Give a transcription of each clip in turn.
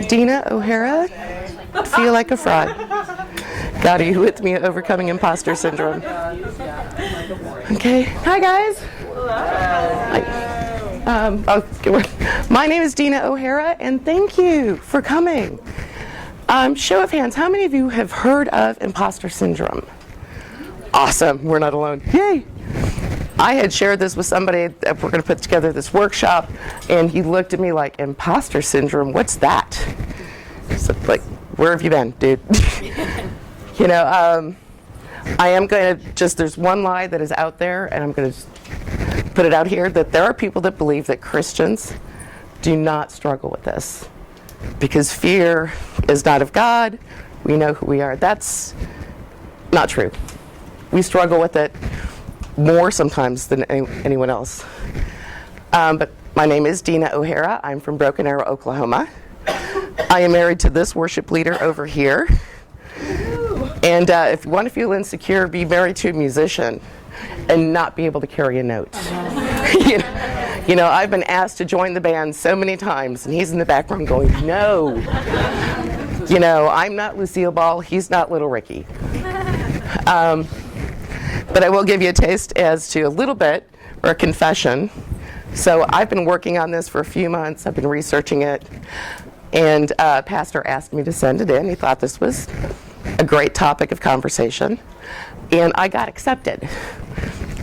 Deana OHara, feel like a fraud. God, are you with me overcoming imposter syndrome? Okay, hi guys. My name is Deana OHara, and thank you for coming. Show of hands, how many of you have heard of imposter syndrome? Awesome, we're not alone. Yay! I had shared this with somebody that we're going to put together this workshop, and he looked at me like, imposter syndrome, what's that? So, like, where have you been, dude? You know, I am going to just, there's one lie that is out there, and I'm going to put it out here, that there are people that believe that Christians do not struggle with this because fear is not of God. We know who we are. That's not true. We struggle with it more sometimes than anyone else. But my name is Deana OHara. I'm from Broken Arrow, Oklahoma. I am married to this worship leader over here. And if you want to feel insecure, be married to a musician and not be able to carry a note. You know, I've been asked to join the band so many times, and he's in the background going, no. You know, I'm not Lucille Ball, he's not Little Ricky. But I will give you a taste as to a little bit, or a confession. So I've been working on this for a few months. I've been researching it. And Pastor asked me to send it in. He thought this was a great topic of conversation. And I got accepted.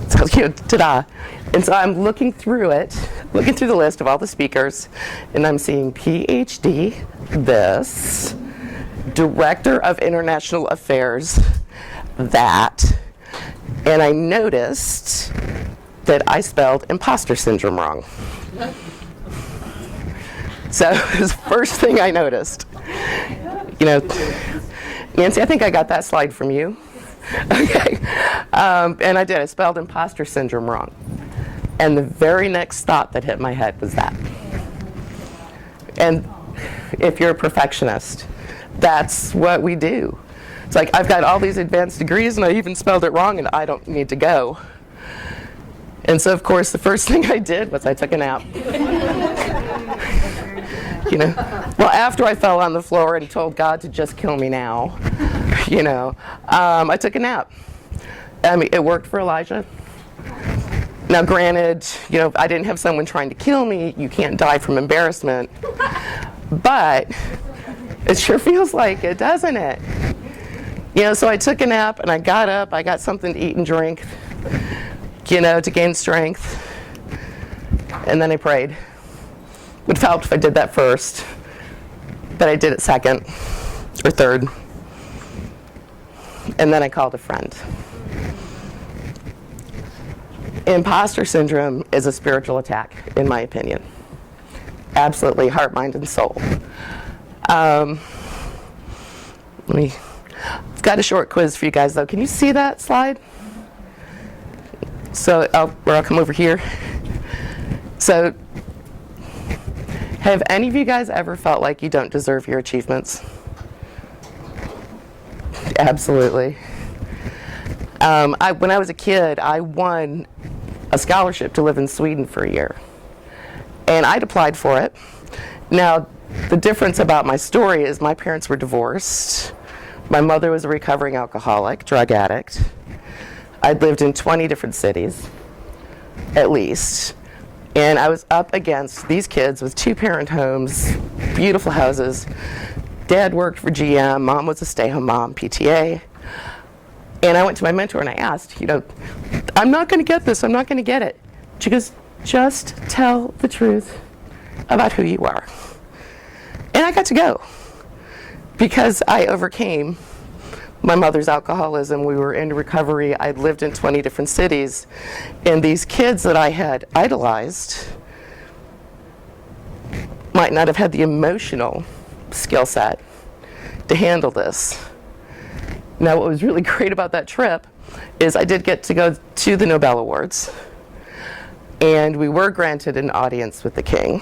So, you know, ta-da. And so I'm looking through it, looking through the list of all the speakers, and I'm seeing PhD, this, Director of International Affairs, that. And I noticed that I spelled imposter syndrome wrong. So it was the first thing I noticed. You know, Nancy, I think I got that slide from you. Okay. And I did. I spelled imposter syndrome wrong. And the very next thought that hit my head was that. And if you're a perfectionist, that's what we do. It's like, I've got all these advanced degrees, and I even spelled it wrong, and I don't need to go. And so, of course, the first thing I did was I took a nap. You know, well, after I fell on the floor and told God to just kill me now, you know, I took a nap. I mean, it worked for Elijah. Now, granted, you know, I didn't have someone trying to kill me. You can't die from embarrassment. But it sure feels like it, doesn't it? You know, so I took a nap, and I got up. I got something to eat and drink, you know, to gain strength. And then I prayed. Would have helped if I did that first, but I did it second or third. And then I called a friend. Imposter syndrome is a spiritual attack, in my opinion. Absolutely, heart, mind, and soul. I've got a short quiz for you guys, though. Can you see that slide? So I'll come over here. So, have any of you guys ever felt like you don't deserve your achievements? Absolutely. When I was a kid, I won a scholarship to live in Sweden for a year. And I'd applied for it. Now, the difference about my story is my parents were divorced. My mother was a recovering alcoholic, drug addict. I'd lived in 20 different cities, at least. And I was up against these kids with 2-parent homes, beautiful houses. Dad worked for GM, mom was a stay-home mom, PTA. And I went to my mentor and I asked, you know, I'm not going to get this, I'm not going to get it. She goes, just tell the truth about who you are. And I got to go because I overcame my mother's alcoholism. We were in recovery. I'd lived in 20 different cities. And these kids that I had idolized might not have had the emotional skill set to handle this. Now, what was really great about that trip is I did get to go to the Nobel Awards. And we were granted an audience with the king.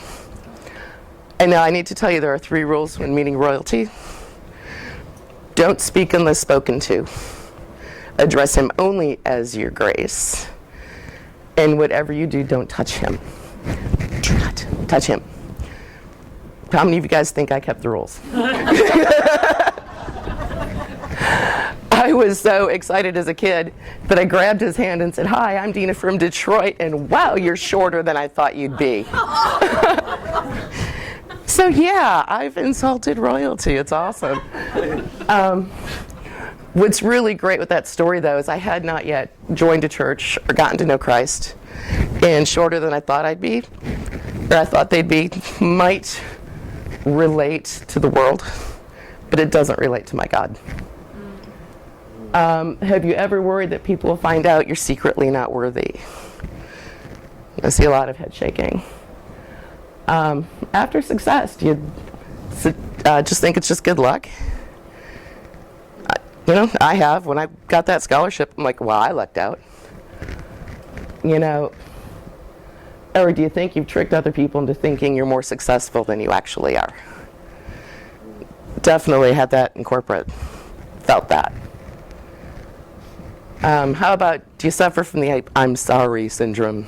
And now I need to tell you there are 3 rules when meeting royalty. Don't speak unless spoken to. Address him only as your grace. And whatever you do, don't touch him. Do not touch him. How many of you guys think I kept the rules? I was so excited as a kid that I grabbed his hand and said, "Hi, I'm Deana from Detroit, and wow, you're shorter than I thought you'd be." So yeah, I've insulted royalty. It's awesome. What's really great with that story, though, is I had not yet joined a church or gotten to know Christ, and shorter than I thought I'd be, or I thought they'd be, might relate to the world, but it doesn't relate to my God. Have you ever worried that people will find out you're secretly not worthy? I see a lot of head shaking. After success, do you just think it's just good luck? I have. When I got that scholarship, I'm like, well, I lucked out. Or do you think you've tricked other people into thinking you're more successful than you actually are? Definitely had that in corporate. Felt that. How about, do you suffer from the "I'm sorry" syndrome?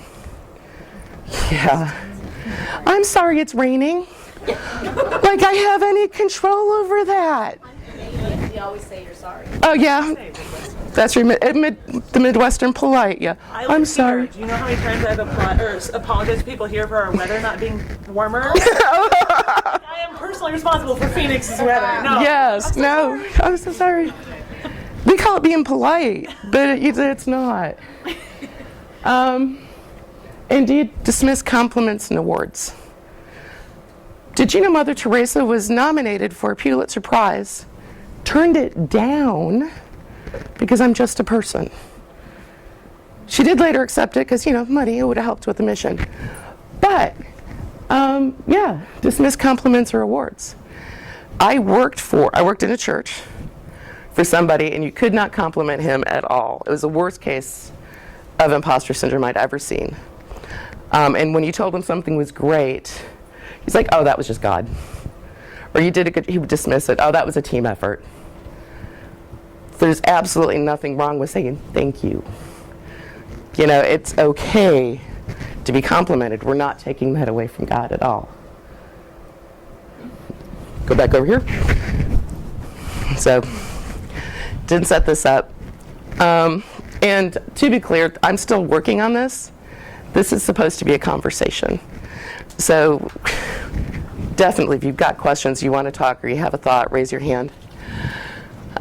Yeah. I'm sorry it's raining. Like I have any control over that. You always say you're sorry. Oh, yeah. That's the Midwestern polite, yeah. I'm sorry. Do you know how many times I've apologized to people here for our weather not being warmer? I am personally responsible for Phoenix's weather. No. Yes, no. I'm so sorry. We call it being polite, but it's not. And do you dismiss compliments and awards? Did you know Mother Teresa was nominated for a Pulitzer Prize, turned it down because I'm just a person? She did later accept it because, money, it would have helped with the mission. But, yeah, dismiss compliments or awards. I worked in a church for somebody, and you could not compliment him at all. It was the worst case of imposter syndrome I'd ever seen. And when you told him something was great, he's like, "Oh, that was just God." Or "You did a good," he would dismiss it. "Oh, that was a team effort." There's absolutely nothing wrong with saying thank you. It's okay to be complimented. We're not taking that away from God at all. Go back over here. So, didn't set this up. And to be clear, I'm still working on this. This is supposed to be a conversation. So, definitely, if you've got questions, you want to talk, or you have a thought, raise your hand.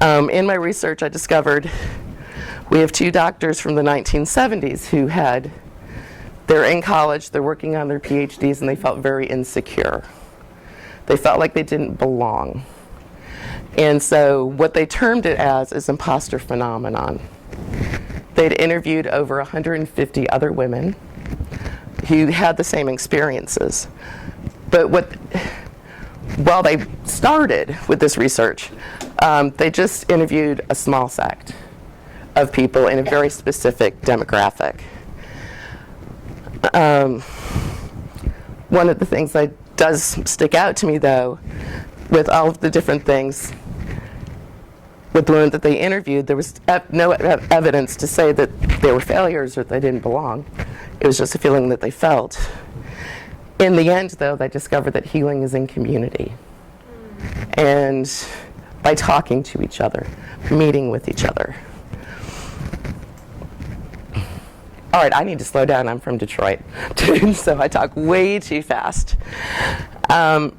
In my research, I discovered we have 2 doctors from the 1970s who they're in college, they're working on their PhDs, and they felt very insecure. They felt like they didn't belong. And so what they termed it as is imposter phenomenon. They'd interviewed over 150 other women who had the same experiences. But while they started with this research, they just interviewed a small sect of people in a very specific demographic. One of the things that does stick out to me, though, with all of the different things, with the women that they interviewed, there was no evidence to say that they were failures or they didn't belong. It was just a feeling that they felt. In the end, though, they discovered that healing is in community. And by talking to each other, meeting with each other. All right, I need to slow down. I'm from Detroit, so I talk way too fast. Can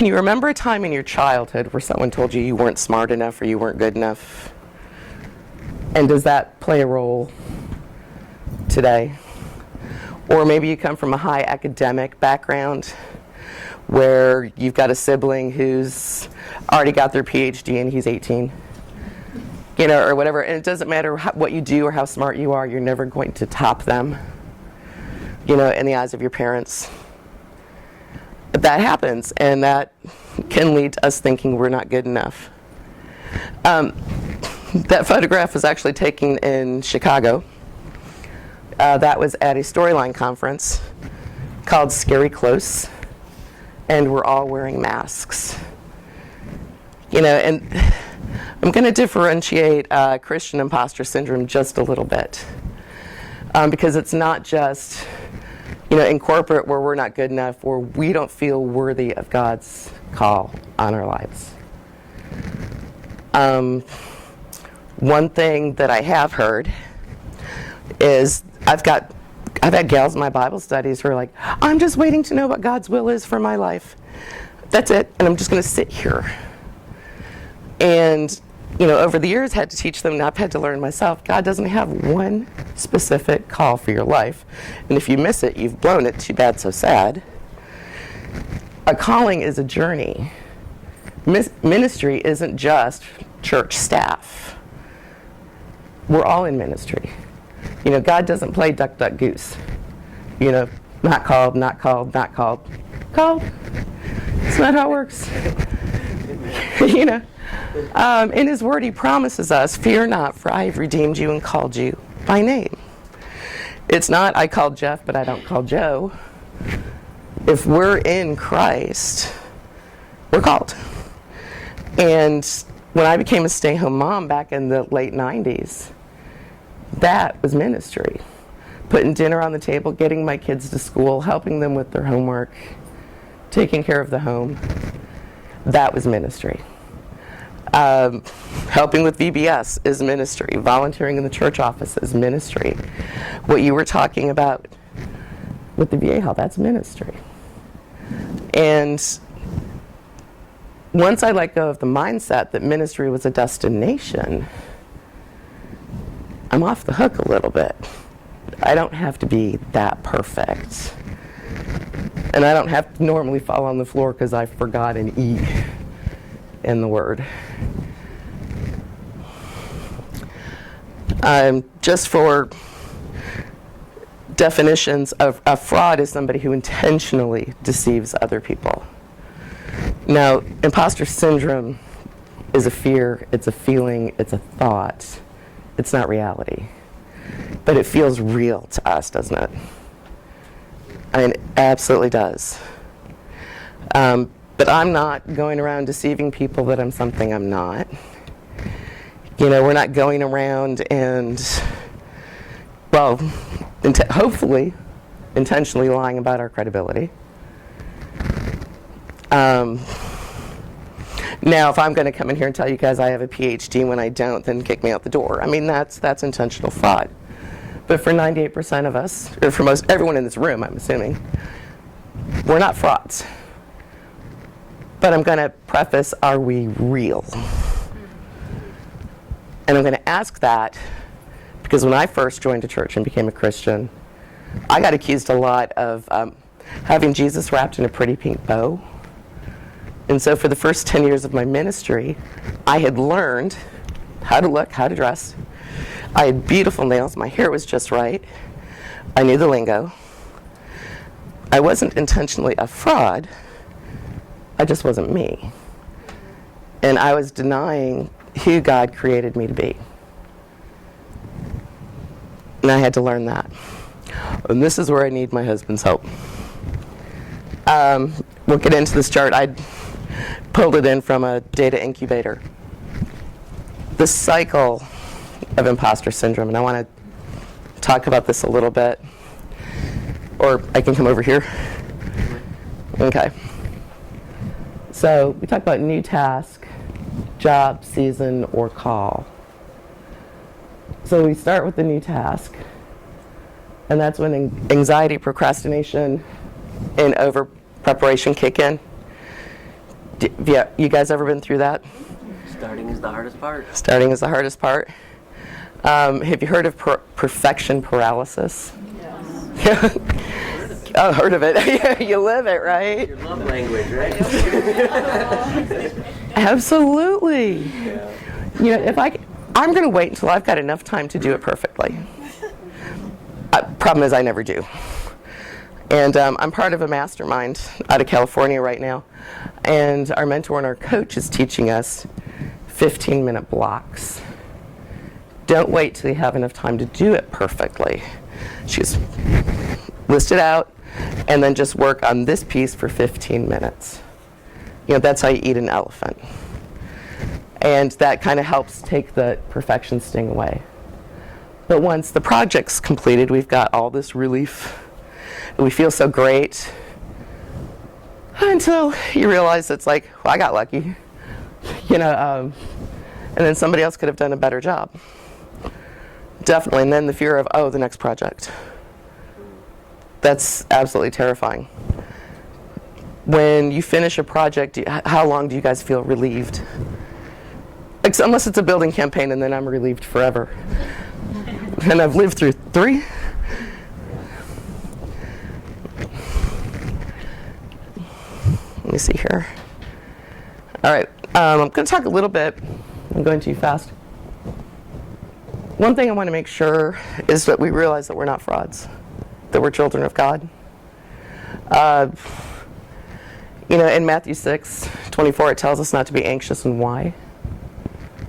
you remember a time in your childhood where someone told you weren't smart enough or you weren't good enough? And does that play a role today? Or maybe you come from a high academic background where you've got a sibling who's already got their PhD and he's 18. Or whatever. And it doesn't matter what you do or how smart you are, you're never going to top them, in the eyes of your parents. But that happens, and that can lead to us thinking we're not good enough. That photograph was actually taken in Chicago. That was at a Storyline conference called Scary Close, and we're all wearing masks. And I'm going to differentiate Christian imposter syndrome just a little bit, because it's not just, in corporate where we're not good enough, where we don't feel worthy of God's call on our lives. One thing that I have heard is I've had gals in my Bible studies who are like, I'm just waiting to know what God's will is for my life. That's it, and I'm just going to sit here. And, over the years, had to teach them, and I've had to learn myself, God doesn't have one specific call for your life. And if you miss it, you've blown it. Too bad, so sad. A calling is a journey. Ministry isn't just church staff. We're all in ministry. God doesn't play duck, duck, goose. Not called, not called, not called. Called. It's not how it works. In His Word, He promises us, fear not, for I have redeemed you and called you by name. It's not, I called Jeff, but I don't call Joe. If we're in Christ, we're called. And when I became a stay-home mom back in the late 90s, that was ministry. Putting dinner on the table, getting my kids to school, helping them with their homework, taking care of the home. That was ministry. Helping with VBS is ministry. Volunteering in the church office is ministry. What you were talking about with the VA Hall, that's ministry. And once I let go of the mindset that ministry was a destination, I'm off the hook a little bit. I don't have to be that perfect. And I don't have to normally fall on the floor because I forgot an E in the word. Just for definitions, a fraud is somebody who intentionally deceives other people. Now, imposter syndrome is a fear, it's a feeling, it's a thought. It's not reality. But it feels real to us, doesn't it? It absolutely does. But I'm not going around deceiving people that I'm something I'm not. We're not going around and, hopefully, intentionally lying about our credibility. Now, if I'm going to come in here and tell you guys I have a PhD when I don't, then kick me out the door. That's intentional fraud. But for 98% of us, or for most everyone in this room, I'm assuming, we're not frauds. But I'm going to preface, are we real? And I'm going to ask that because when I first joined a church and became a Christian, I got accused a lot of having Jesus wrapped in a pretty pink bow. And so for the first 10 years of my ministry, I had learned how to look, how to dress. I had beautiful nails. My hair was just right. I knew the lingo. I wasn't intentionally a fraud. I just wasn't me. And I was denying who God created me to be. And I had to learn that. And this is where I need my husband's help. We'll get into this chart. I pulled it in from a data incubator. The cycle of imposter syndrome, and I want to talk about this a little bit. Or I can come over here. Okay. So we talk about new task, job, season, or call. So we start with the new task, and that's when anxiety, procrastination, and over preparation kick in. Yeah, you guys ever been through that? Starting is the hardest part. Starting is the hardest part. Have you heard of perfection paralysis? Yes. Oh, heard of it. You live it, right? Your love language, right? Absolutely. Yeah. I'm going to wait until I've got enough time to do it perfectly. Problem is, I never do. And I'm part of a mastermind out of California right now. And our mentor and our coach is teaching us 15-minute blocks. Don't wait till you have enough time to do it perfectly. She's list it out and then just work on this piece for 15 minutes. That's how you eat an elephant. And that kind of helps take the perfection sting away. But once the project's completed, we've got all this relief We feel so great until you realize it's like, well, I got lucky, and then somebody else could have done a better job. Definitely. And then the fear of, oh, the next project. That's absolutely terrifying. When you finish a project, how long do you guys feel relieved? Unless it's a building campaign, and then I'm relieved forever. And I've lived through 3. Let me see here. All right, I'm going to talk a little bit. I'm going too fast. One thing I want to make sure is that we realize that we're not frauds, that we're children of God. In Matthew 6:24, it tells us not to be anxious and why.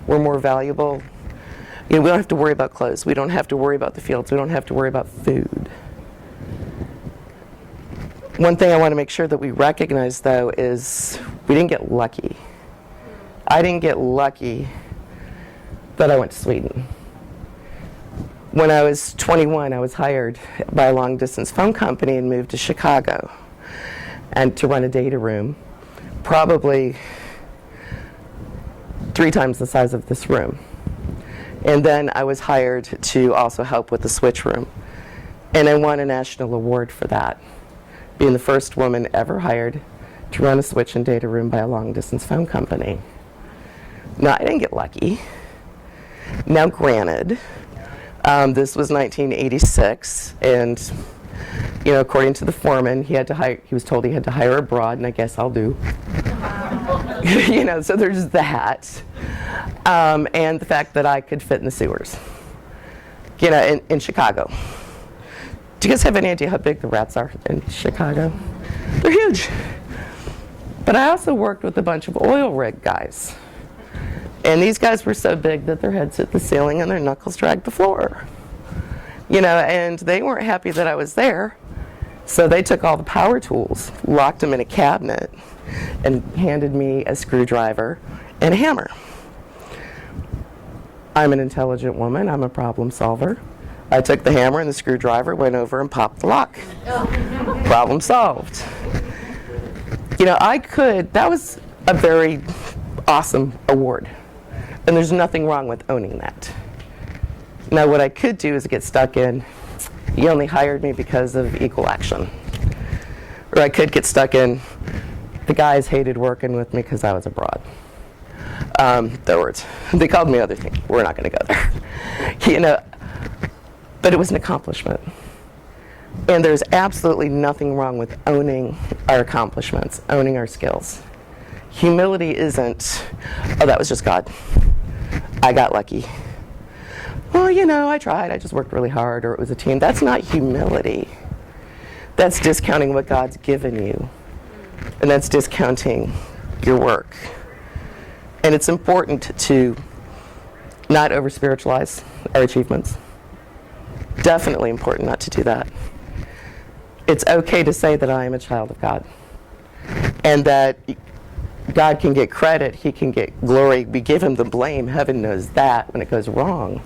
We're more valuable. We don't have to worry about clothes. We don't have to worry about the fields. We don't have to worry about food. One thing I want to make sure that we recognize, though, is we didn't get lucky. I didn't get lucky that I went to Sweden. When I was 21, I was hired by a long-distance phone company and moved to Chicago and to run a data room, probably 3 times the size of this room. And then I was hired to also help with the switch room. And I won a national award for that, being the first woman ever hired to run a switch and data room by a long-distance phone company. Now, I didn't get lucky. Now, granted, this was 1986, and according to the foreman, he was told he had to hire abroad, and I guess I'll do. So there's that, and the fact that I could fit in the sewers, in Chicago. Do you guys have any idea how big the rats are in Chicago? They're huge. But I also worked with a bunch of oil rig guys. And these guys were so big that their heads hit the ceiling and their knuckles dragged the floor. And they weren't happy that I was there. So they took all the power tools, locked them in a cabinet, and handed me a screwdriver and a hammer. I'm an intelligent woman. I'm a problem solver. I took the hammer and the screwdriver, went over and popped the lock. Problem solved. That was a very awesome award. And there's nothing wrong with owning that. Now, what I could do is get stuck in, you only hired me because of equal action. Or I could get stuck in, the guys hated working with me because I was abroad. Their words. They called me other things. We're not going to go there. But it was an accomplishment. And there's absolutely nothing wrong with owning our accomplishments, owning our skills. Humility isn't, oh, that was just God. I got lucky. Well, I tried. I just worked really hard, or it was a team. That's not humility. That's discounting what God's given you. And that's discounting your work. And it's important to not over-spiritualize our achievements. Definitely important not to do that. It's okay to say that I am a child of God. And that God can get credit, he can get glory, we give him the blame, heaven knows that when it goes wrong.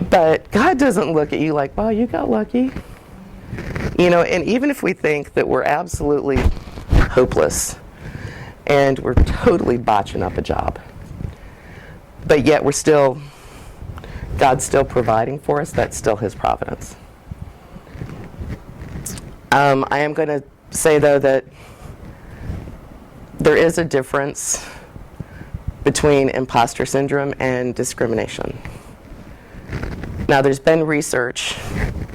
But God doesn't look at you like, wow, you got lucky. And even if we think that we're absolutely hopeless and we're totally botching up a job, but yet God's still providing for us, that's still his providence. I am going to say, though, that there is a difference between imposter syndrome and discrimination. Now, there's been research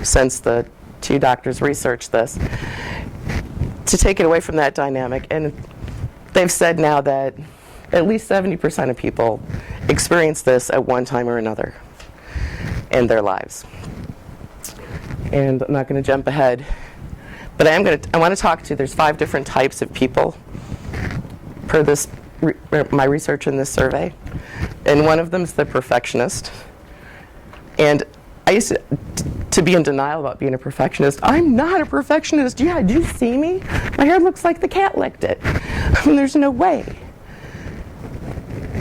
since the 2 doctors researched this to take it away from that dynamic, and they've said now that at least 70% of people experience this at one time or another in their lives. And I'm not going to jump ahead, but I want to talk to, there's 5 different types of people per my research in this survey. And one of them is the perfectionist. And I used to be in denial about being a perfectionist. I'm not a perfectionist. Yeah, do you see me? My hair looks like the cat licked it. There's no way.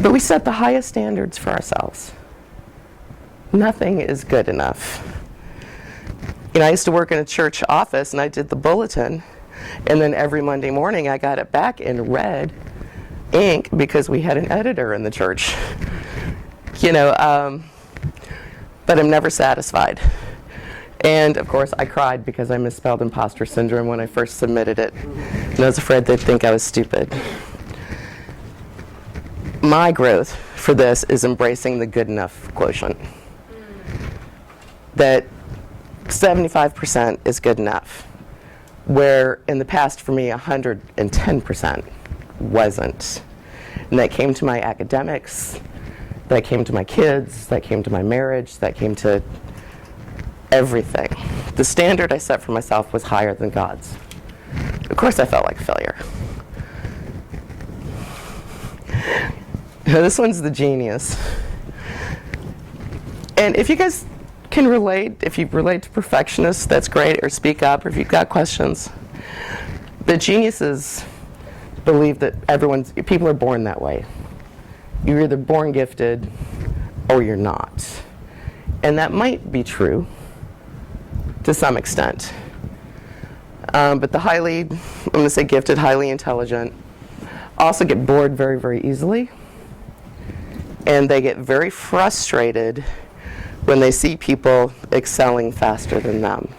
But we set the highest standards for ourselves. Nothing is good enough. I used to work in a church office, and I did the bulletin, and then every Monday morning I got it back in red ink because we had an editor in the church. But I'm never satisfied. And of course I cried because I misspelled imposter syndrome when I first submitted it, and I was afraid they'd think I was stupid. My growth for this is embracing the good enough quotient. That 75% is good enough, where in the past for me 110% wasn't. And that came to my academics, that came to my kids, that came to my marriage, that came to everything. The standard I set for myself was higher than God's. Of course I felt like a failure. Now, this one's the genius. And if you guys can relate, if you relate to perfectionists, that's great, or speak up, or if you've got questions. The geniuses believe that people are born that way. You're either born gifted or you're not. And that might be true to some extent. But the I'm going to say gifted, highly intelligent, also get bored very, very easily. And they get very frustrated when they see people excelling faster than them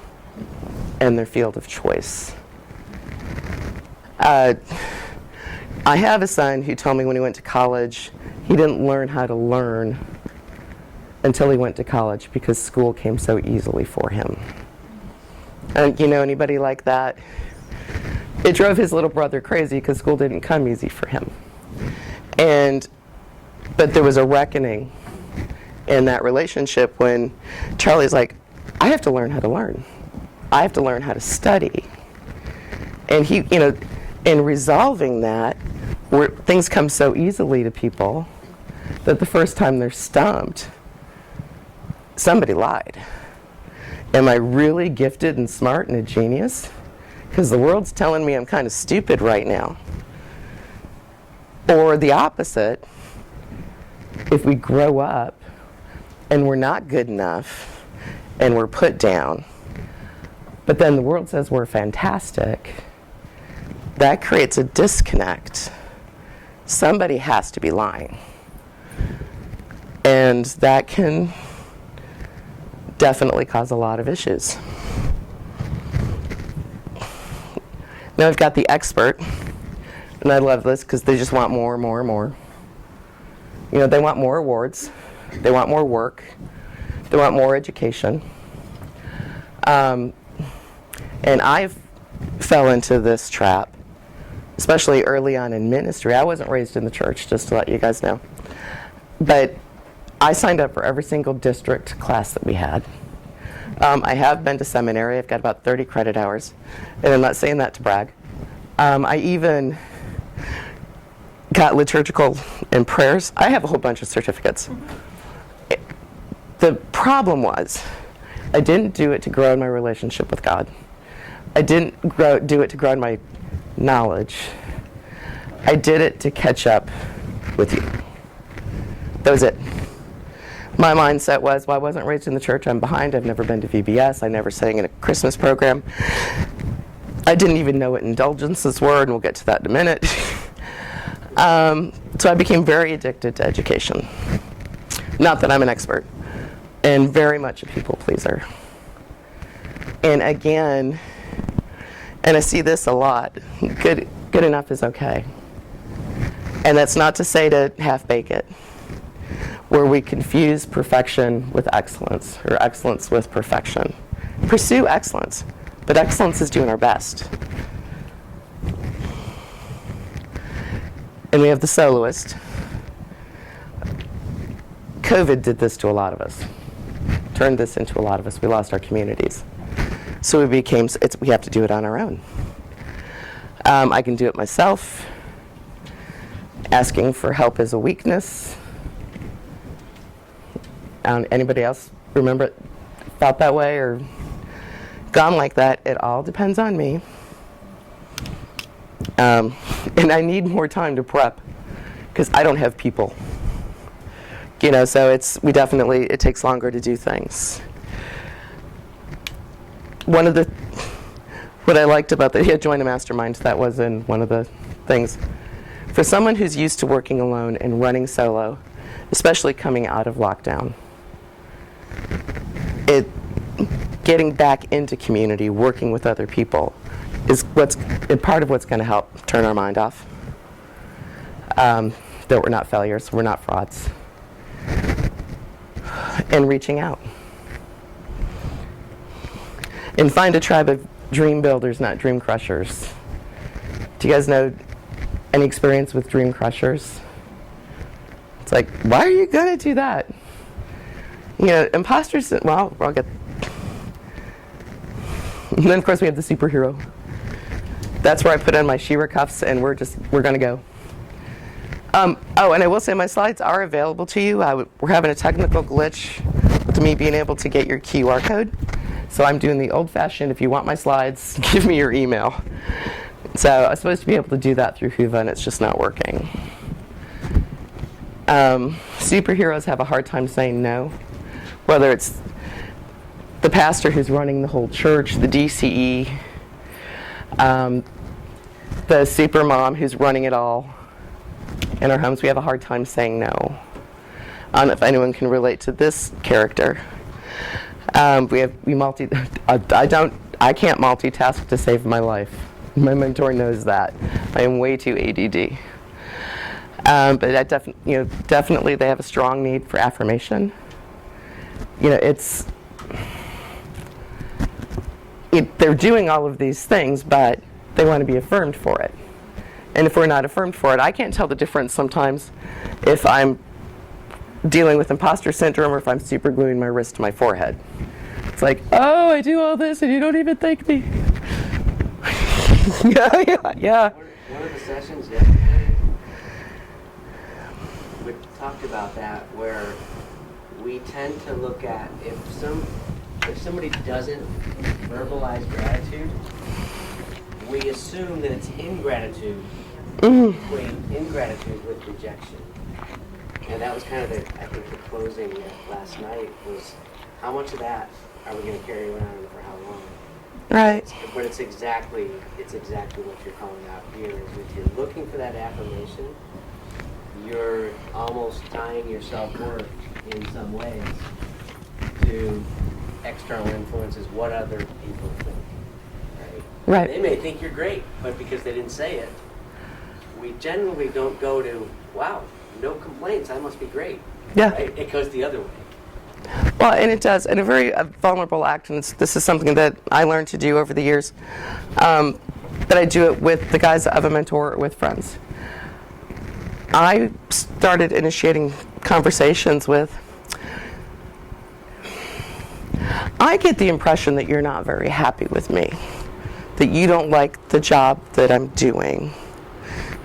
in their field of choice. I have a son who told me when he went to college, he didn't learn how to learn until he went to college because school came so easily for him. And anybody like that? It drove his little brother crazy because school didn't come easy for him. But there was a reckoning in that relationship when Charlie's like, I have to learn how to learn. I have to learn how to study. And he, in resolving that, where things come so easily to people that the first time they're stumped, somebody lied. Am I really gifted and smart and a genius? Because the world's telling me I'm kind of stupid right now. Or the opposite, if we grow up and we're not good enough and we're put down, but then the world says we're fantastic, that creates a disconnect. Somebody has to be lying. And that can definitely cause a lot of issues. Now I've got the expert, and I love this because they just want more and more and more. They want more awards, they want more work, they want more education. And I fell into this trap, especially early on in ministry. I wasn't raised in the church, just to let you guys know. But I signed up for every single district class that we had. I have been to seminary. I've got about 30 credit hours. And I'm not saying that to brag. I even got liturgical and prayers. I have a whole bunch of certificates. The problem was, I didn't do it to grow in my relationship with God. I didn't do it to grow in my knowledge. I did it to catch up with you. That was it. My mindset was, well, I wasn't raised in the church, I'm behind, I've never been to VBS, I never sang in a Christmas program. I didn't even know what indulgences were, and we'll get to that in a minute. So I became very addicted to education. Not that I'm an expert, and very much a people pleaser. And again, and I see this a lot, good enough is okay. And that's not to say to half bake it, where we confuse perfection with excellence, or excellence with perfection. Pursue excellence, but excellence is doing our best. And we have the soloist. COVID did this to a lot of us, turned this into a lot of us. We lost our communities. So we have to do it on our own. I can do it myself. Asking for help is a weakness. Anybody else felt that way or gone like that? It all depends on me. And I need more time to prep because I don't have people. So it takes longer to do things. what I liked about that, he had joined a mastermind, that was in one of the things. For someone who's used to working alone and running solo, especially coming out of lockdown, getting back into community, working with other people, is part of what's going to help turn our mind off. That we're not failures, we're not frauds. And reaching out. And find a tribe of dream builders, not dream crushers. Do you guys know any experience with dream crushers? It's like, why are you going to do that? You know, imposters, well, I'll get. And then, of course, we have the superhero. That's where I put on my She-Ra cuffs, and we're going to go. Oh, and I will say my slides are available to you. We're having a technical glitch with me being able to get your QR code. So I'm doing the old-fashioned, if you want my slides, give me your email. So I was supposed to be able to do that through Whova, and it's just not working. Superheroes have a hard time saying no, whether it's the pastor who's running the whole church, the DCE, the super mom who's running it all. In our homes, we have a hard time saying no. I don't know if anyone can relate to this character. I can't multitask to save my life. My mentor knows that. I am way too ADD. But definitely they have a strong need for affirmation. You know, they're doing all of these things, but they want to be affirmed for it. And if we're not affirmed for it, I can't tell the difference sometimes if I'm dealing with imposter syndrome or if I'm super gluing my wrist to my forehead. It's like, oh, I do all this and you don't even thank me. Yeah. One of the sessions yesterday, we talked about that, where we tend to look at if somebody doesn't verbalize gratitude, we assume that it's ingratitude. Equate ingratitude with rejection. And that was kind of I think the closing last night was, how much of that are we going to carry around and for how long? Right. But it's exactly what you're calling out here, is if you're looking for that affirmation, you're almost tying your self-worth in some ways to external influences, what other people think. Right. They may think you're great, but because they didn't say it, we generally don't go to, wow, no complaints, I must be great. Yeah. Right? It goes the other way. Well, and it does, and a very vulnerable act, and this is something that I learned to do over the years, that I do it with the guise of a mentor or with friends. I started initiating conversations with, I get the impression that you're not very happy with me, that you don't like the job that I'm doing.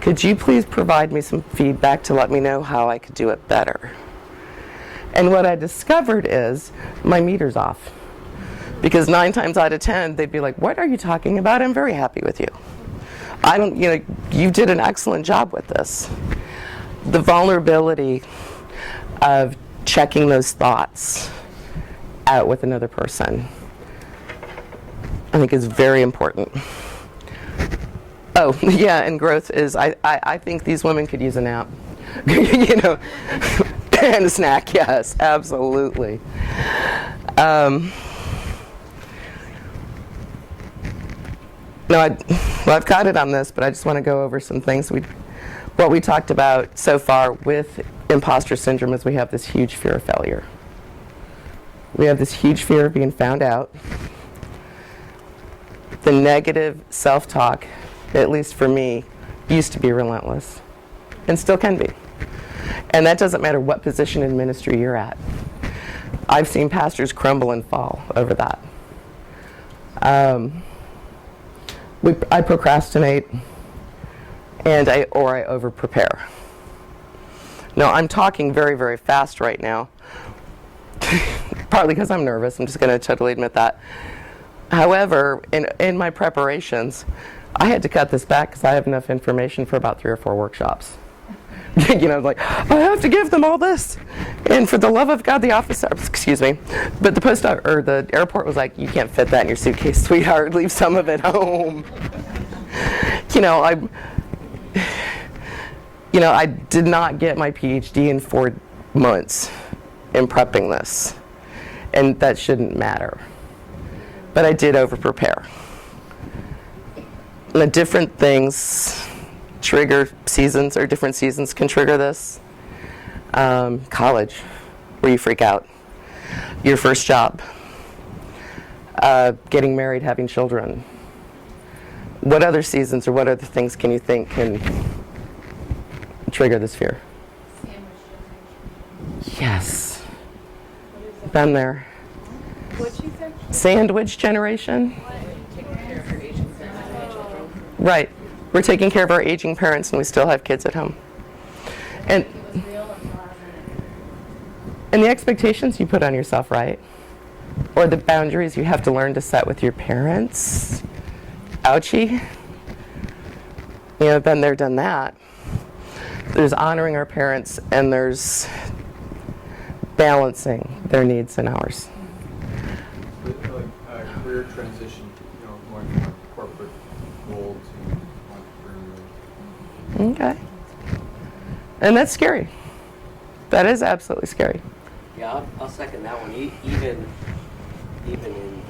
Could you please provide me some feedback to let me know how I could do it better? And what I discovered is my meter's off. Because 9 times out of 10, they'd be like, what are you talking about? I'm very happy with you. You did an excellent job with this. The vulnerability of checking those thoughts out with another person, I think is very important. Oh, yeah, and growth is, I think these women could use a nap. And a snack, yes, absolutely. I've got it on this, but I just want to go over some things. What we talked about so far with imposter syndrome is we have this huge fear of failure. We have this huge fear of being found out. The negative self-talk, at least for me, used to be relentless, and still can be. And that doesn't matter what position in ministry you're at. I've seen pastors crumble and fall over that. I procrastinate, and I over-prepare. Now, I'm talking very, very fast right now, partly because I'm nervous. I'm just going to totally admit that. However, in my preparations, I had to cut this back because I have enough information for about 3 or 4 workshops. Like, I have to give them all this. And for the love of God, the officer, excuse me, but the airport was like, you can't fit that in your suitcase, sweetheart. Leave some of it home. I did not get my PhD in 4 months in prepping this. And that shouldn't matter. But I did over-prepare. And the different things trigger seasons, or different seasons can trigger this. College, where you freak out. Your first job. Getting married, having children. What other seasons or what other things can you think can trigger this fear? Yes. Been there. What'd you say? Sandwich generation. Right. We're taking care of our aging parents and we still have kids at home. And the expectations you put on yourself, right? Or the boundaries you have to learn to set with your parents. Ouchie. Been there, done that. There's honoring our parents and there's balancing their needs and ours. Career transition, going from a corporate role to entrepreneurial. Okay. And that's scary. That is absolutely scary. Yeah, I'll second that one. Even in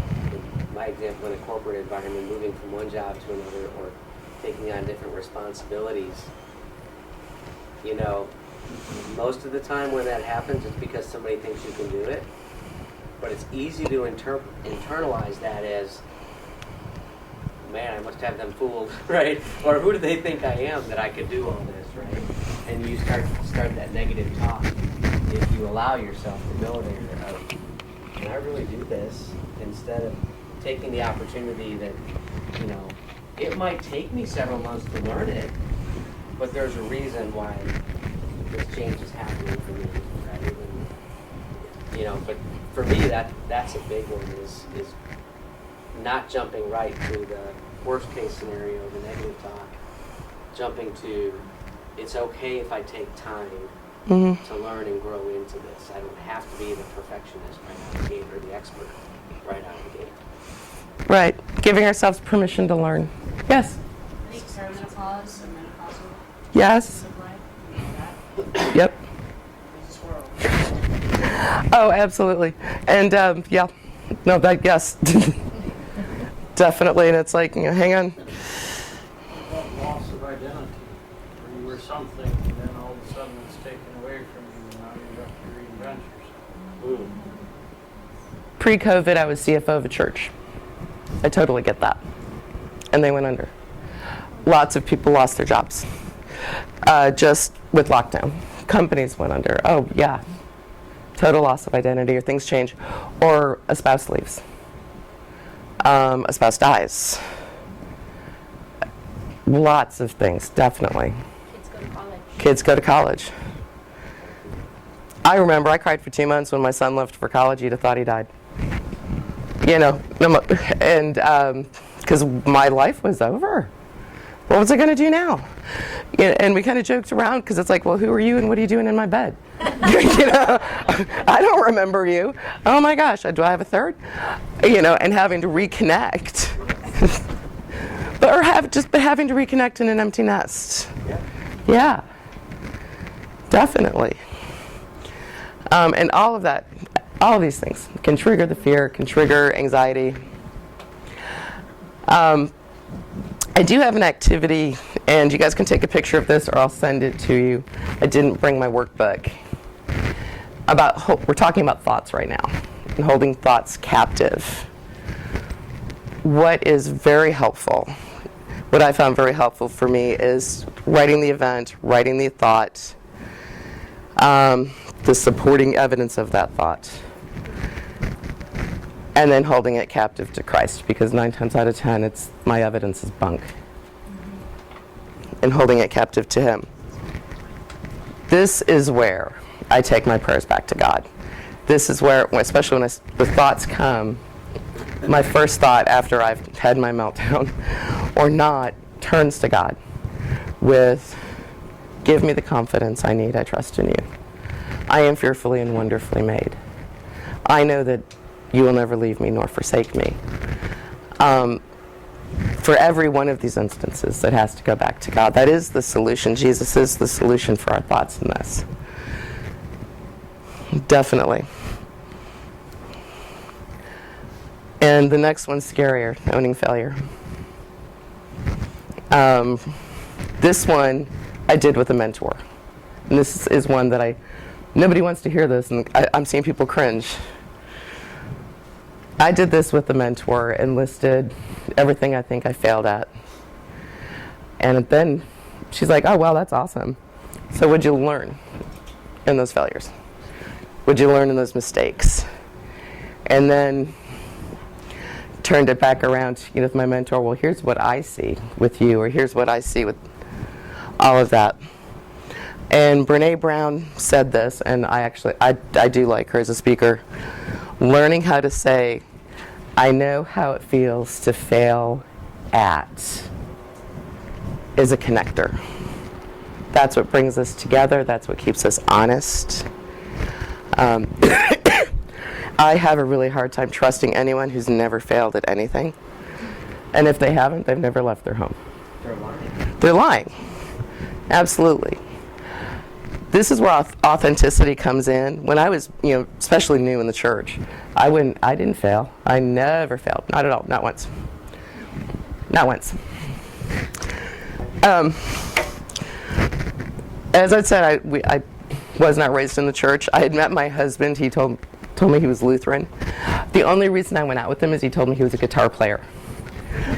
my example, in a corporate environment, moving from one job to another or taking on different responsibilities, most of the time when that happens, it's because somebody thinks you can do it. But it's easy to internalize that as, man, I must have them fooled, right? Or who do they think I am that I could do all this, right? And you start that negative talk if you allow yourself to go there of, can I really do this? Instead of taking the opportunity that, it might take me several months to learn it, but there's a reason why this change is happening for me, right? And, but for me, that's a big one, is not jumping right to the worst case scenario, the negative talk, jumping to, it's okay if I take time to learn and grow into this. I don't have to be the perfectionist right out of the gate or the expert right out of the gate. Right. Giving ourselves permission to learn. Yes? Perimenopause and menopausal Yes. of life. Yep. Oh, absolutely. And yes. Definitely. And it's like, hang on. About loss of identity, where you were something and then all of a sudden it's taken away from you and now you have to reinvent yourself. Pre-COVID, I was CFO of a church. I totally get that. And they went under. Lots of people lost their jobs. Just with lockdown. Companies went under. Oh, yeah. Total loss of identity, or things change. Or a spouse leaves. A spouse dies. Lots of things, definitely. Kids go to college. Kids go to college. I remember I cried for 2 months when my son left for college. You'd have thought he died. And because my life was over. What was I going to do now? And we kind of joked around because it's like, well, who are you and what are you doing in my bed? I don't remember you. Oh my gosh, do I have a third? And having to reconnect. But having to reconnect in an empty nest. Yeah. Definitely. And all of that, all of these things can trigger the fear, can trigger anxiety. I do have an activity, and you guys can take a picture of this or I'll send it to you. I didn't bring my workbook. We're talking about thoughts right now and holding thoughts captive. What is very helpful, what I found very helpful for me is writing the event, writing the thought, the supporting evidence of that thought, and then holding it captive to Christ, because 9 times out of 10, my evidence is bunk. And holding it captive to Him. This is where I take my prayers back to God. This is where, especially when the thoughts come, my first thought after I've had my meltdown or not, turns to God with, Give me the confidence I need. I trust in you. I am fearfully and wonderfully made. I know that you will never leave me nor forsake me. For every one of these instances that has to go back to God, that is the solution. Jesus is the solution for our thoughts in this. Definitely. And the next one's scarier, owning failure. This one I did with a mentor. And this is one that nobody wants to hear this, and I'm seeing people cringe. I did this with a mentor and listed everything I think I failed at. And then she's like, oh, wow, that's awesome. So what'd you learn in those failures? What'd you learn in those mistakes? And then turned it back around, with my mentor, well, here's what I see with you, or here's what I see with all of that. And Brene Brown said this, and I do like her as a speaker. Learning how to say, I know how it feels to fail at, is a connector. That's what brings us together. That's what keeps us honest. I have a really hard time trusting anyone who's never failed at anything. And if they haven't, they've never left their home. They're lying. They're lying. Absolutely. This is where authenticity comes in. When I was, especially new in the church, I didn't fail. I never failed. Not at all. Not once. Not once. As I said, I was not raised in the church. I had met my husband. He told me he was Lutheran. The only reason I went out with him is he told me he was a guitar player.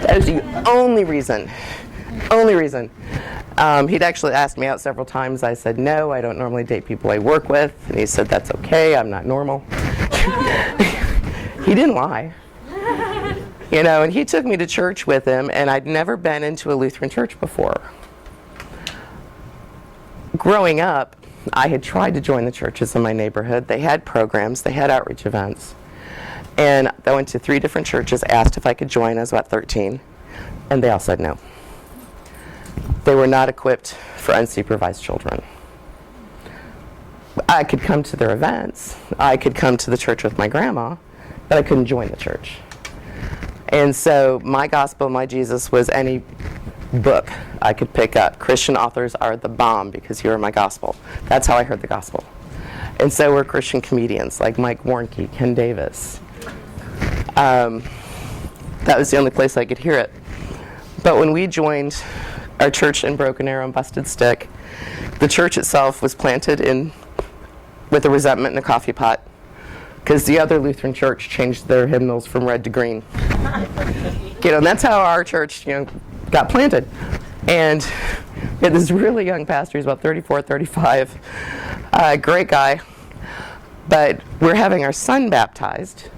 That was the only reason. Only reason. He'd actually asked me out several times. I said, no, I don't normally date people I work with. And he said, that's okay, I'm not normal. He didn't lie. And he took me to church with him, and I'd never been into a Lutheran church before. Growing up, I had tried to join the churches in my neighborhood. They had programs, they had outreach events. And I went to 3 different churches, asked if I could join. I was about 13, and they all said no. They were not equipped for unsupervised children. I could come to their events. I could come to the church with my grandma, but I couldn't join the church. And so my gospel, my Jesus, was any book I could pick up. Christian authors are the bomb because you are my gospel. That's how I heard the gospel. And so were Christian comedians like Mike Warnke, Ken Davis. That was the only place I could hear it. But when we joined our church in Broken Arrow and Busted Stick, the church itself was planted with a resentment in a coffee pot because the other Lutheran church changed their hymnals from red to green. And that's how our church, got planted. And we had this really young pastor, he's about 34, 35, great guy. But we're having our son baptized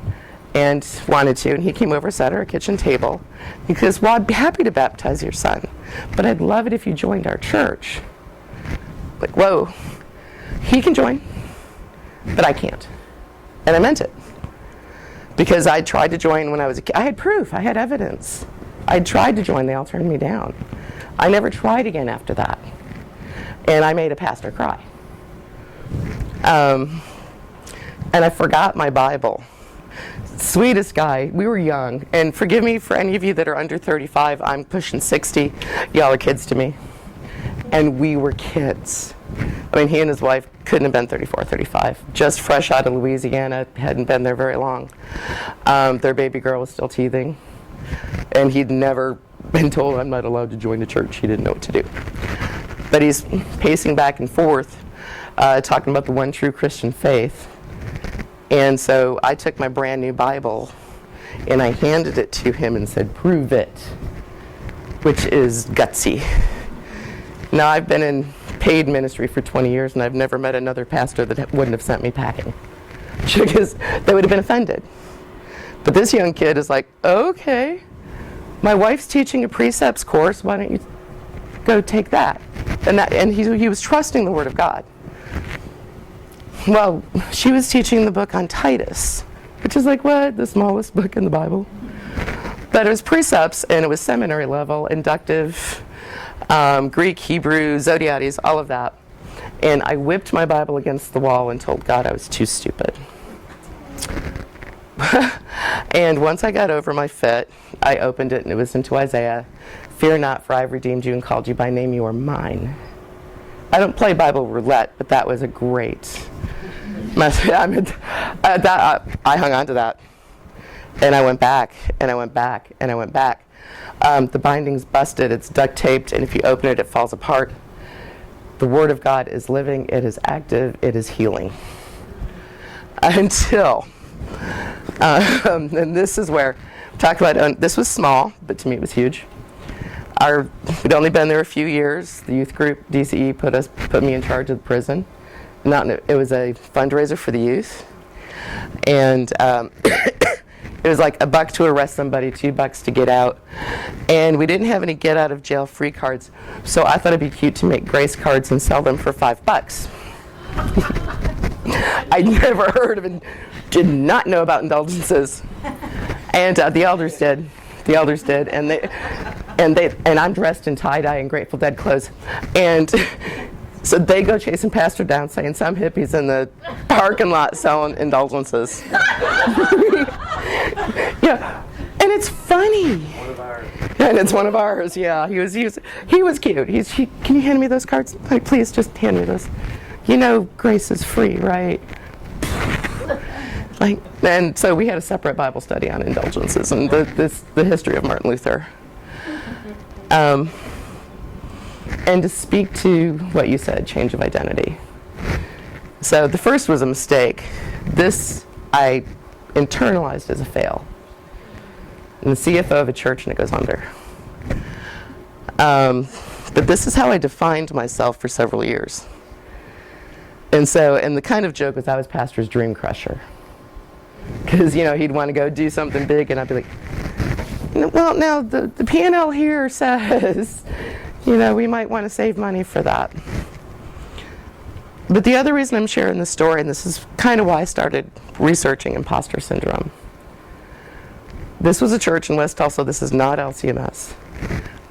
and wanted to, and he came over, sat at our kitchen table. He goes, well, I'd be happy to baptize your son, but I'd love it if you joined our church. Like, whoa, he can join, but I can't. And I meant it. Because I tried to join when I was a kid. I had proof, I had evidence. I tried to join, they all turned me down. I never tried again after that. And I made a pastor cry. And I forgot my Bible. Sweetest guy, we were young. And forgive me for any of you that are under 35, I'm pushing 60. Y'all are kids to me. And we were kids. I mean, he and his wife couldn't have been 34, 35. Just fresh out of Louisiana, hadn't been there very long. Their baby girl was still teething. And he'd never been told, I'm not allowed to join the church. He didn't know what to do. But he's pacing back and forth, talking about the one true Christian faith. And so I took my brand new Bible and I handed it to him and said, prove it, which is gutsy. Now, I've been in paid ministry for 20 years and I've never met another pastor that wouldn't have sent me packing because they would have been offended. But this young kid is like, okay, my wife's teaching a precepts course, why don't you go take that? And he was trusting the Word of God. Well, she was teaching the book on Titus, which is like, what? The smallest book in the Bible? But it was precepts, and it was seminary level, inductive, Greek, Hebrew, Zodiates, all of that. And I whipped my Bible against the wall and told God I was too stupid. And once I got over my fit, I opened it and it was into Isaiah. Fear not, for I have redeemed you and called you by name. You are mine. I don't play Bible roulette, but that was a great message. I hung on to that. And I went back, and I went back, and I went back. The binding's busted, it's duct taped, and if you open it, it falls apart. The Word of God is living, it is active, it is healing. Until, and this is where, talk about, this was small, but to me it was huge. We'd only been there a few years. The youth group, DCE, put me in charge of the prison. It was a fundraiser for the youth. And it was like $1 to arrest somebody, $2 to get out. And we didn't have any get out of jail free cards. So I thought it'd be cute to make grace cards and sell them for $5. I'd never heard of it, did not know about indulgences. And the elders did. The elders did, and I'm dressed in tie-dye and Grateful Dead clothes, and so they go chasing Pastor down, saying some hippies in the parking lot selling indulgences. Yeah, and it's funny. One of ours. And it's one of ours. Yeah, he was cute. Can you hand me those cards? Like, please, just hand me those. You know, grace is free, right? And so we had a separate Bible study on indulgences and the history of Martin Luther. And to speak to what you said, change of identity. So the first was a mistake. This I internalized as a fail. I'm the CFO of a church and it goes under. But this is how I defined myself for several years. And the kind of joke was I was pastor's dream crusher. Because, he'd want to go do something big, and I'd be like, well, now the P&L here says, we might want to save money for that. But the other reason I'm sharing this story, and this is kind of why I started researching imposter syndrome. This was a church in West Tulsa. This is not LCMS.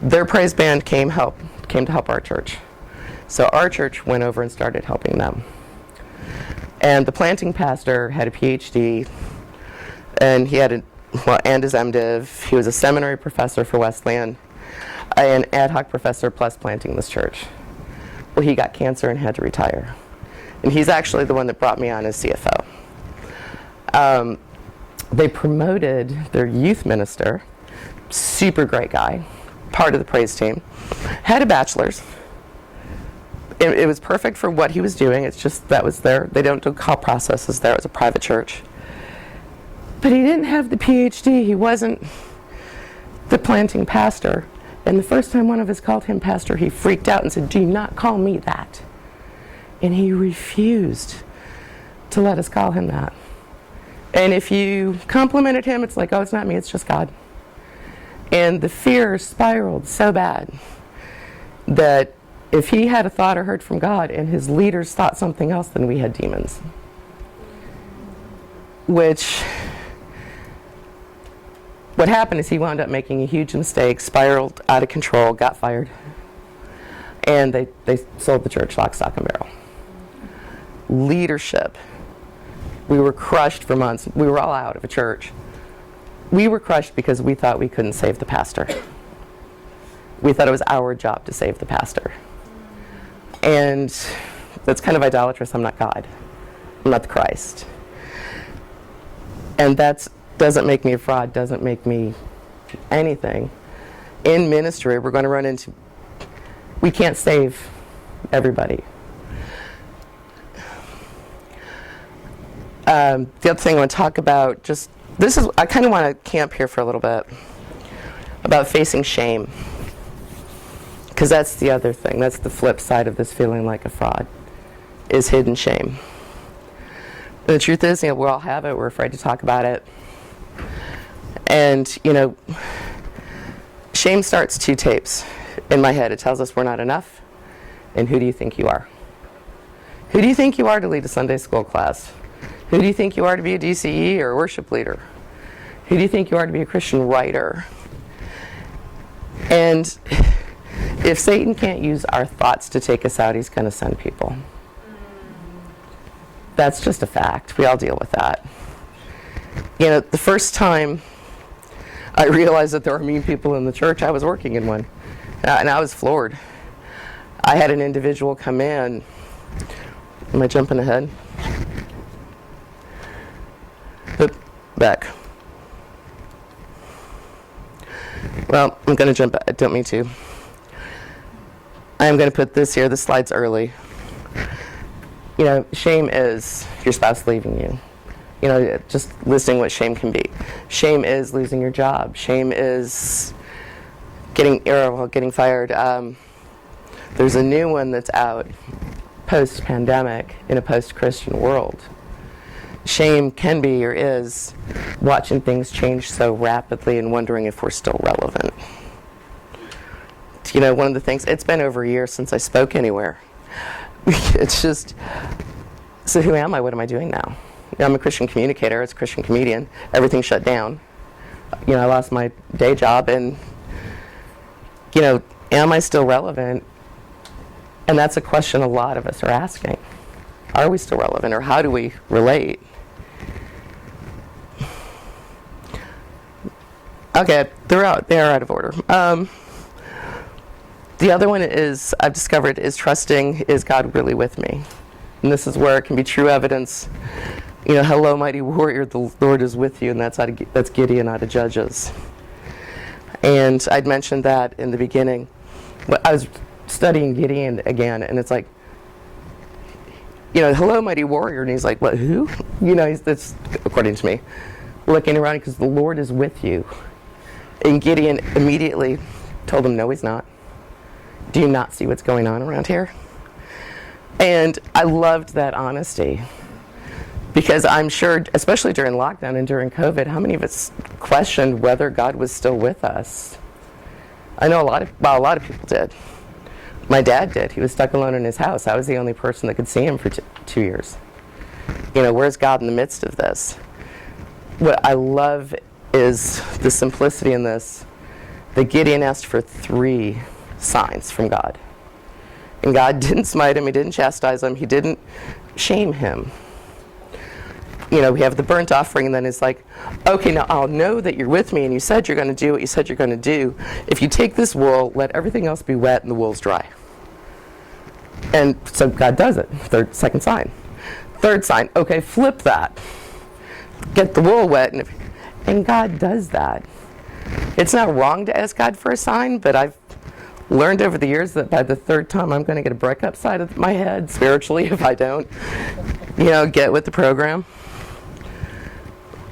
Their praise band came to help our church. So our church went over and started helping them. And the planting pastor had a PhD, and he had and his MDiv. He was a seminary professor for Wesleyan, an ad hoc professor plus planting this church. Well, he got cancer and had to retire. And he's actually the one that brought me on as CFO. They promoted their youth minister, super great guy, part of the praise team, had a bachelor's. It was perfect for what he was doing. It's just that was they don't do call processes there. It was a private church. But he didn't have the PhD. He wasn't the planting pastor. And the first time one of us called him pastor, he freaked out and said, "Do not call me that." And he refused to let us call him that. And if you complimented him, it's like, "Oh, it's not me, it's just God." And the fear spiraled so bad that if he had a thought or heard from God and his leaders thought something else, then we had demons. What happened is he wound up making a huge mistake, spiraled out of control, got fired. And they sold the church lock, stock, and barrel. Leadership. We were crushed for months. We were all out of a church. We were crushed because we thought we couldn't save the pastor. We thought it was our job to save the pastor. And that's kind of idolatrous. I'm not God. I'm not the Christ. And that doesn't make me a fraud, doesn't make me anything. In ministry, we're going to run into, we can't save everybody. The other thing I want to talk about, I kind of want to camp here for a little bit, about facing shame. Because that's the other thing. That's the flip side of this feeling like a fraud, is hidden shame. And the truth is, we all have it. We're afraid to talk about it. And, shame starts 2 tapes in my head. It tells us we're not enough. And who do you think you are? Who do you think you are to lead a Sunday school class? Who do you think you are to be a DCE or a worship leader? Who do you think you are to be a Christian writer? And if Satan can't use our thoughts to take us out, he's going to send people. That's just a fact. We all deal with that. You know, the first time I realized that there were mean people in the church, I was working in one. And I was floored. I had an individual come in. Am I jumping ahead? Oop, back. Well, I'm going to jump back. I don't mean to. I'm going to put this here. The slide's early. You know, shame is your spouse leaving you. You know, just listing what shame can be. Shame is losing your job. Shame is getting fired. There's a new one that's out post-pandemic in a post-Christian world. Shame can be or is watching things change so rapidly and wondering if we're still relevant. You know, one of the things, it's been over a year since I spoke anywhere. It's just, so who am I? What am I doing now? You know, I'm a Christian communicator, as a Christian comedian. Everything shut down. You know, I lost my day job, and, you know, am I still relevant? And that's a question a lot of us are asking. Are we still relevant, or how do we relate? Okay, they are out of order. The other one is, I've discovered, is trusting, is God really with me? And this is where it can be true evidence. You know, hello, mighty warrior, the Lord is with you, and that's Gideon out of Judges. And I'd mentioned that in the beginning. I was studying Gideon again, and it's like, you know, hello, mighty warrior, and he's like, what, who? You know, that's, according to me, looking around because the Lord is with you. And Gideon immediately told him, no, he's not. Do you not see what's going on around here? And I loved that honesty, because I'm sure, especially during lockdown and during COVID, how many of us questioned whether God was still with us? I know a lot of people did. My dad did. He was stuck alone in his house. I was the only person that could see him for 2 years. You know, where's God in the midst of this? What I love is the simplicity in this. That Gideon asked for 3 signs from God. And God didn't smite him, he didn't chastise him, he didn't shame him. You know, we have the burnt offering, and then it's like, okay, now I'll know that you're with me, and you said you're going to do what you said you're going to do. If you take this wool, let everything else be wet, and the wool's dry. And so God does it. Second sign. Third sign, okay, flip that. Get the wool wet, and God does that. It's not wrong to ask God for a sign, but I've learned over the years that by the 3rd time I'm going to get a brick upside of my head spiritually if I don't, you know, get with the program.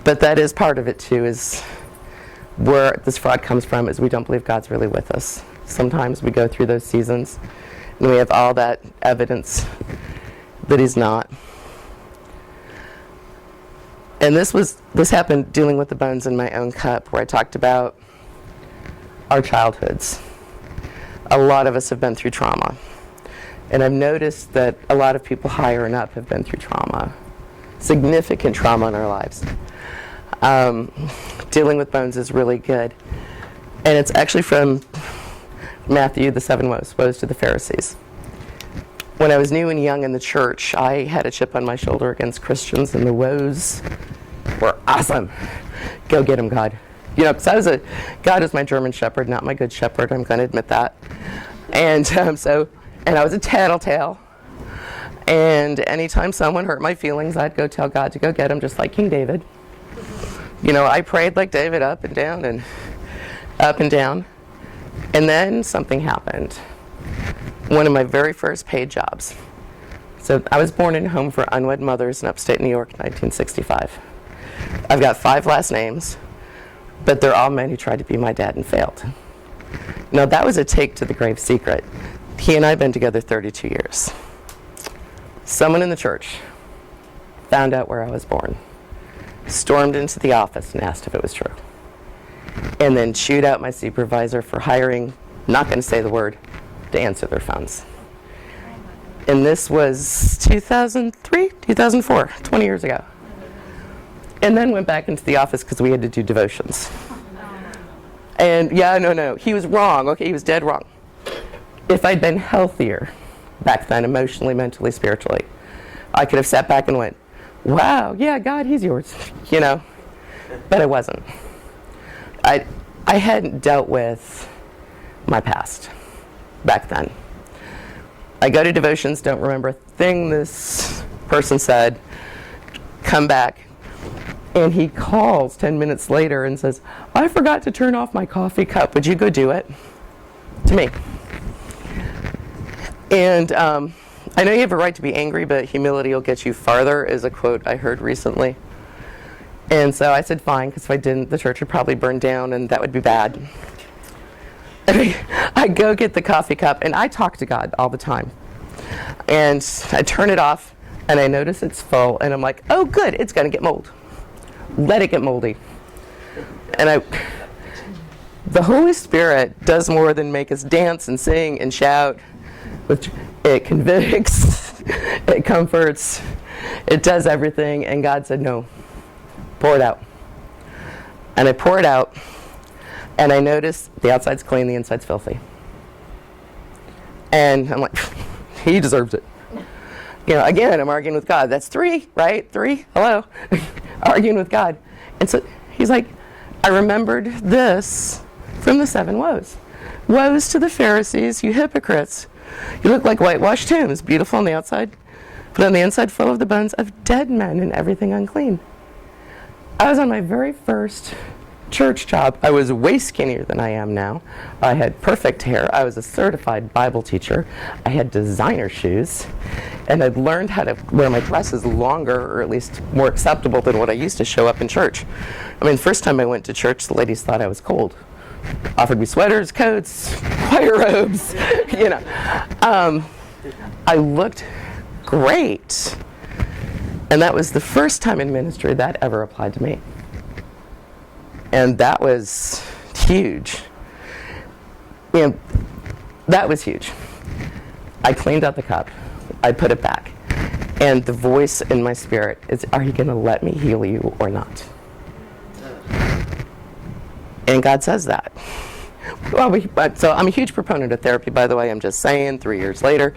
But that is part of it too, is where this fraud comes from, is we don't believe God's really with us. Sometimes we go through those seasons and we have all that evidence that he's not. And this happened dealing with the bones in my own cup, where I talked about our childhoods. A lot of us have been through trauma. And I've noticed that a lot of people higher and up have been through trauma. Significant trauma in our lives. Dealing with bones is really good. And it's actually from Matthew, the 7 woes to the Pharisees. When I was new and young in the church, I had a chip on my shoulder against Christians, and the woes were awesome. Go get them, God. You know, because God is my German shepherd, not my good shepherd. I'm going to admit that. And and I was a tattletale. And anytime someone hurt my feelings, I'd go tell God to go get them, just like King David. You know, I prayed like David, up and down and up and down. And then something happened. One of my very first paid jobs. So I was born in a home for unwed mothers in upstate New York in 1965. I've got 5 last names, but they're all men who tried to be my dad and failed. Now, that was a take to the grave secret. He and I have been together 32 years. Someone in the church found out where I was born, stormed into the office and asked if it was true, and then chewed out my supervisor for hiring, not going to say the word, to answer their phones. And this was 2003, 2004, 20 years ago. And then went back into the office because we had to do devotions. And yeah, no, he was wrong. Okay, he was dead wrong. if I'd been healthier back then, emotionally, mentally, spiritually, I could have sat back and went, wow, yeah, God, he's yours, you know. But I wasn't. I hadn't dealt with my past back then. I go to devotions, don't remember a thing this person said, come back, and he calls 10 minutes later and says, I forgot to turn off my coffee cup. Would you go do it? To me. And I know you have a right to be angry, but humility will get you farther, is a quote I heard recently. And so I said fine, because if I didn't, the church would probably burn down, and that would be bad. I go get the coffee cup, and I talk to God all the time. And I turn it off, and I notice it's full, and I'm like, oh, good, it's going to get mold. Let it get moldy. And the Holy Spirit does more than make us dance and sing and shout. It convicts, it comforts, it does everything, and God said, no, pour it out. And I pour it out, and I notice the outside's clean, the inside's filthy. And I'm like, he deserves it. You know, again, I'm arguing with God. That's 3, right? 3, hello? Arguing with God. And so he's like, I remembered this from the 7 woes. Woes to the Pharisees, you hypocrites. You look like whitewashed tombs, beautiful on the outside, but on the inside full of the bones of dead men and everything unclean. I was on my very first church job. I was way skinnier than I am now. I had perfect hair. I was a certified Bible teacher. I had designer shoes, and I'd learned how to wear my dresses longer, or at least more acceptable than what I used to show up in church. I mean, the first time I went to church, the ladies thought I was cold. Offered me sweaters, coats, choir robes, you know. I looked great. And that was the first time in ministry that ever applied to me. And that was huge. You know, that was huge. I cleaned out the cup. I put it back. And the voice in my spirit is, are you going to let me heal you or not? And God says that. Well, so I'm a huge proponent of therapy, by the way. I'm just saying, 3 years later,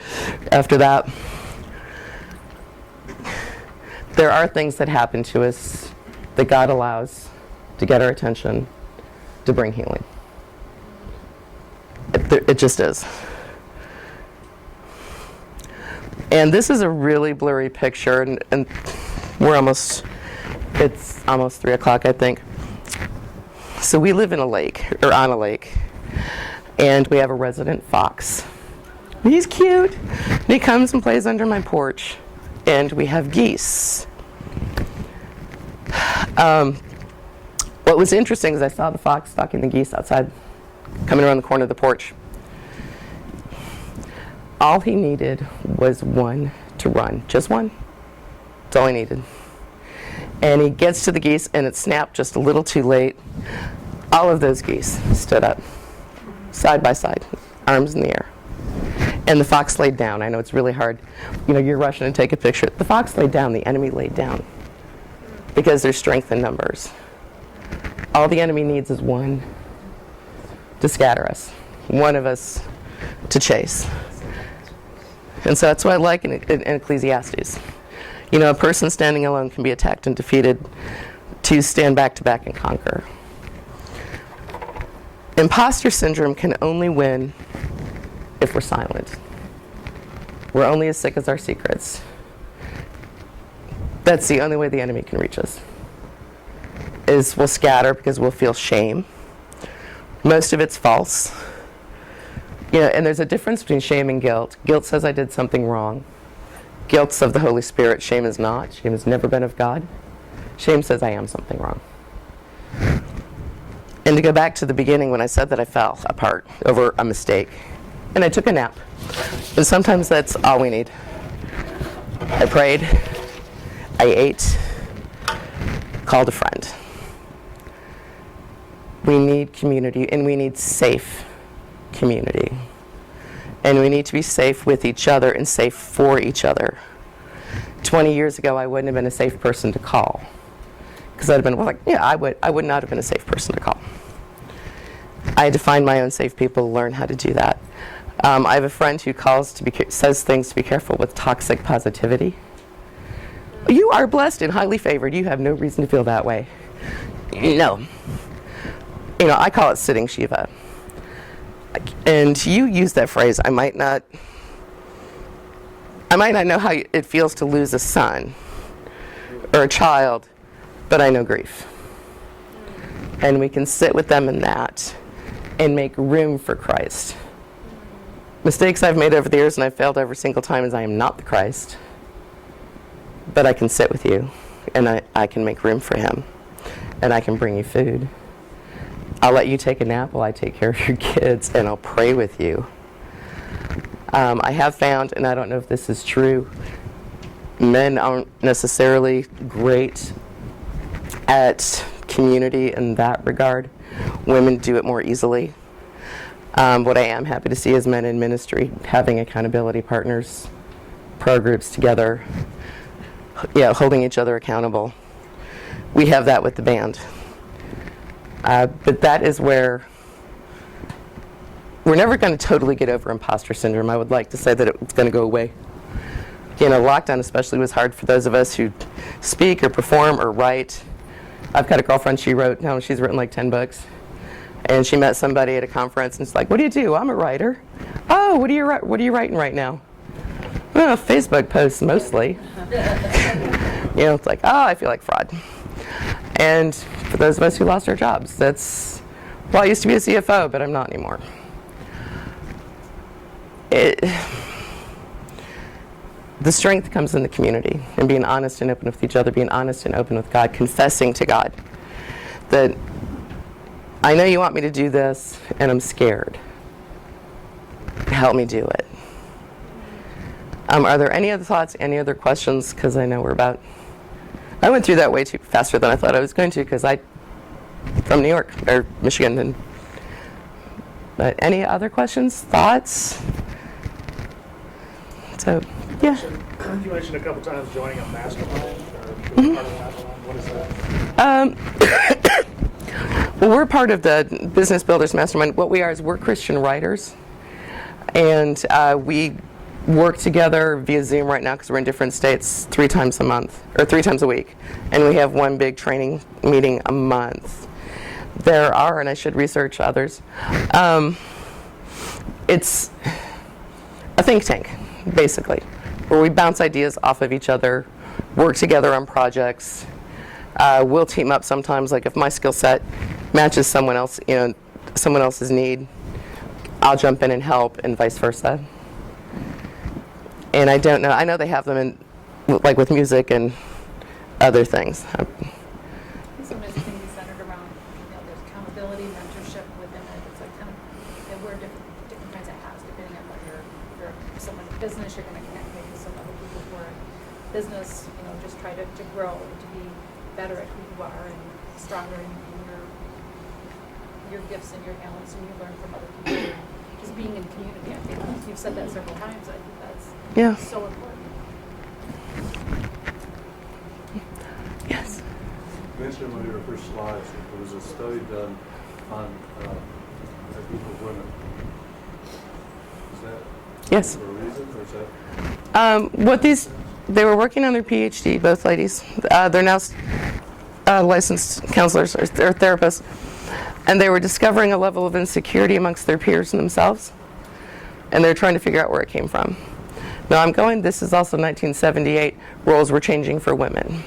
after that, there are things that happen to us that God allows to get our attention, to bring healing. It just is. And this is a really blurry picture, and it's almost 3 o'clock, I think. So we live in a lake, or on a lake, and we have a resident fox. He's cute. And he comes and plays under my porch, and we have geese. What was interesting is I saw the fox stalking the geese outside, coming around the corner of the porch. All he needed was one to run, just one. That's all he needed. And he gets to the geese, and it snapped just a little too late. All of those geese stood up, side by side, arms in the air. And the fox laid down. I know it's really hard. You know, you're rushing to take a picture. The fox laid down, the enemy laid down, because there's strength in numbers. All the enemy needs is one to scatter us, one of us to chase. And so that's what I like in Ecclesiastes. You know, a person standing alone can be attacked and defeated. To stand back to back and conquer. Imposter syndrome can only win if we're silent. We're only as sick as our secrets. That's the only way the enemy can reach us. Is we'll scatter because we'll feel shame. Most of it's false. You know, and there's a difference between shame and guilt. Guilt says I did something wrong. Guilt's of the Holy Spirit. Shame is not. Shame has never been of God. Shame says I am something wrong. And to go back to the beginning when I said that I fell apart over a mistake, and I took a nap. And sometimes that's all we need. I prayed, I ate, called a friend. We need community, and we need safe community. And we need to be safe with each other and safe for each other. 20 years ago, I wouldn't have been a safe person to call. Because I'd have been, well, like, yeah, I would not have been a safe person to call. I had to find my own safe people to learn how to do that. I have a friend who says things to be careful with toxic positivity. You are blessed and highly favored. You have no reason to feel that way. No. I call it sitting Shiva. And you use that phrase. I might not know how it feels to lose a son or a child, but I know grief. And we can sit with them in that and make room for Christ. Mistakes I've made over the years, and I've failed every single time, is I am not the Christ. But I can sit with you, and I can make room for him, and I can bring you food. I'll let you take a nap while I take care of your kids, and I'll pray with you. I have found, and I don't know if this is true, men aren't necessarily great at community in that regard. Women do it more easily. What I am happy to see is men in ministry having accountability partners, prayer groups together, holding each other accountable. We have that with the band. But that is where we're never going to totally get over imposter syndrome. I would like to say that it's going to go away. Lockdown especially was hard for those of us who speak or perform or write. I've got a girlfriend, she's written like 10 books. And she met somebody at a conference and it's like, what do you do? I'm a writer. Oh, what are you writing right now? Well, Facebook posts mostly. It's like, oh, I feel like fraud. And for those of us who lost our jobs, I used to be a CFO, but I'm not anymore. The strength comes in the community and being honest and open with each other, being honest and open with God, confessing to God that I know you want me to do this and I'm scared. Help me do it. Are there any other thoughts, any other questions? Because I know I went through that way too faster than I thought I was going to because I'm from New York or Michigan. But any other questions, thoughts? So, yeah. You mentioned a couple times joining a mastermind or being part of a mastermind. What is that? Well, we're part of the Business Builders Mastermind. What we are is we're Christian writers. And we work together via Zoom right now because we're in different states 3 times a week. And we have one big training meeting a month. There are, and I should research others, it's a think tank, basically, where we bounce ideas off of each other, work together on projects. We'll team up sometimes, like if my skill set matches someone else's need, I'll jump in and help, and vice versa. And I don't know. I know they have them in, like with music and other things. Sometimes it can be centered around, there's accountability, mentorship within it. It's like they wear different kinds of hats depending on what you're someone in business, you're going to connect maybe with some other people who are in business, just try to grow and to be better at who you are and stronger in your gifts and your talents, and you learn from other people. Just being in community, I think you've said that several times. I think that's so important. Yes. You mentioned one of your first slides that there was a study done on a group of women. Is that Yes. for a reason, or is that? They were working on their PhD, both ladies. They're now licensed counselors or therapists. And they were discovering a level of insecurity amongst their peers and themselves. And they're trying to figure out where it came from. Now this is also 1978, roles were changing for women.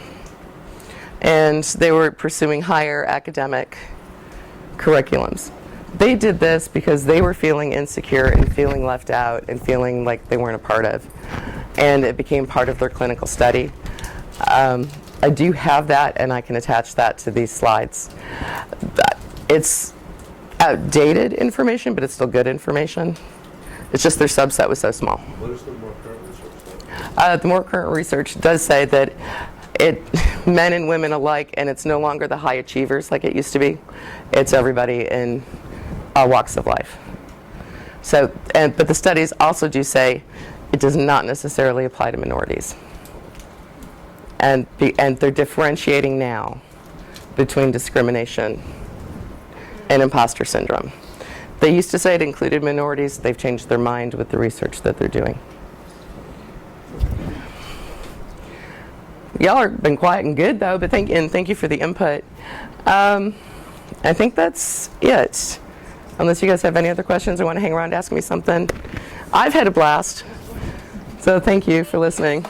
And they were pursuing higher academic curriculums. They did this because they were feeling insecure and feeling left out and feeling like they weren't a part of. And it became part of their clinical study. I do have that, and I can attach that to these slides. It's outdated information, but it's still good information. It's just their subset was so small. What is the more current research say? The more current research does say that men and women alike, and it's no longer the high achievers like it used to be. It's everybody in all walks of life. But the studies also do say it does not necessarily apply to minorities. And they're differentiating now between discrimination and imposter syndrome. They used to say it included minorities. They've changed their mind with the research that they're doing. Y'all have been quiet and good, though, but thank you for the input. I think that's it. Unless you guys have any other questions or want to hang around and ask me something. I've had a blast. So thank you for listening.